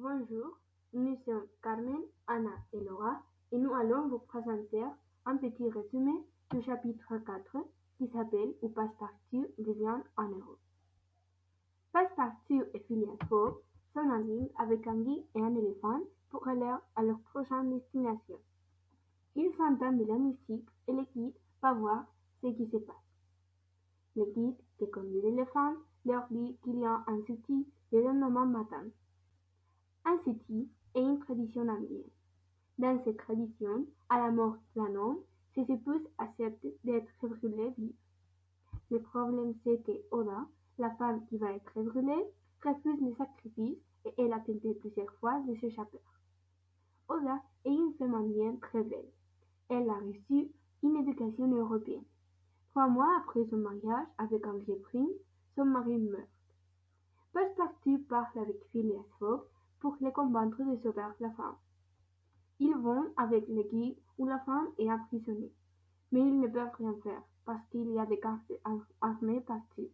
Bonjour, nous sommes Carmen, Anna et Laura et nous allons vous présenter un petit résumé du chapitre 4 qui s'appelle Où Passepartout devient un héros. Passepartout et Phileas Fogg sont en ligne avec un guide et un éléphant pour aller à leur prochaine destination. Ils entendent de la musique et le guide va voir ce qui se passe. Le guide qui conduit l'éléphant leur dit qu'il y a un souci le lendemain matin. Un souci est une tradition indienne. Dans cette tradition, à la mort d'un homme, ses épouses acceptent d'être brûlées vives. Le problème c'est que Oda, la femme qui va être brûlée, refuse le sacrifice et elle a tenté plusieurs fois de s'échapper. Oda est une femme indienne très belle. Elle a reçu une éducation européenne. 3 mois après son mariage avec un vieux prince, son mari meurt. Passepartout parle avec Phileas Fogg pour les convaincre de sauver la femme. Ils vont avec le guide où la femme est emprisonnée, mais ils ne peuvent rien faire parce qu'il y a des gardes armés partout.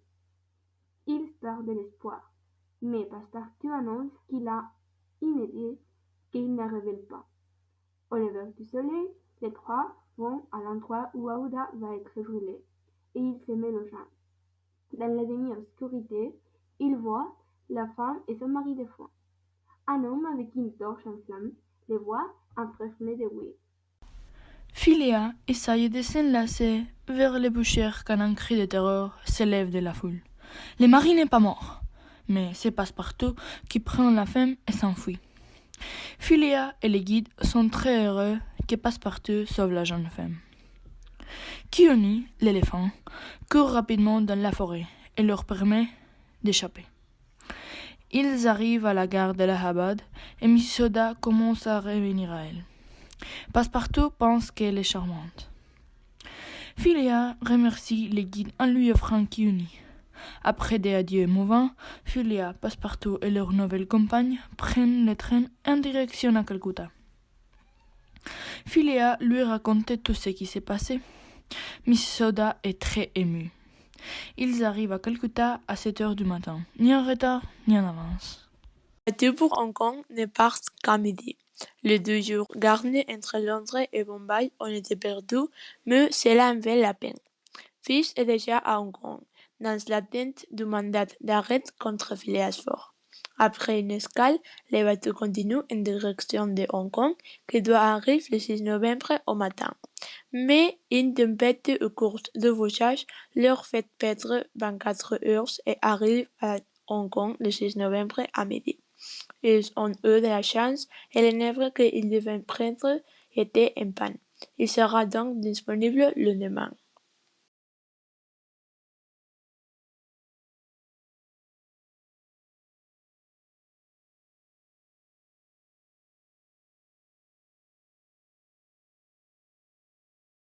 Ils perdent de l'espoir, mais Passepartout annonce qu'il a une idée qu'il ne révèle pas. Au lever du soleil, les trois vont à l'endroit où Aouda va être brûlée, et ils se mélangent. Dans la demi-obscurité, ils voient la femme et son mari de foin. Un homme avec une torche en flamme les voit imprégné de huile. Phileas essaye de s'enlacer vers les bouchères quand un cri de terreur s'élève de la foule. Le mari n'est pas mort, mais c'est Passepartout qui prend la femme et s'enfuit. Phileas et le guide sont très heureux que Passepartout sauve la jeune femme. Kioni, l'éléphant, court rapidement dans la forêt et leur permet d'échapper. Ils arrivent à la gare d'Allahabad et Miss Soda commence à revenir à elle. Passepartout pense qu'elle est charmante. Phileas remercie le guide en lui offrant Kioni. Après des adieux émouvants, Phileas, Passepartout et leur nouvelle compagne prennent le train en direction à Calcutta. Phileas lui raconte tout ce qui s'est passé. Miss Soda est très émue. Ils arrivent à Calcutta à 7 heures du matin, ni en retard, ni en avance. Le bateau pour Hong Kong ne part qu'à midi. Les 2 jours garnis entre Londres et Bombay ont été perdus, mais cela en vaut la peine. Fish est déjà à Hong Kong, dans l'attente du mandat d'arrêt contre Phileas Fogg. Après une escale, le bateau continue en direction de Hong Kong, qui doit arriver le 6 novembre au matin. Mais une tempête au cours du voyage leur fait perdre 24 heures et arrivent à Hong Kong le 6 novembre à midi. Ils ont eu de la chance et le navire qu'ils devaient prendre était en panne. Il sera donc disponible le lendemain.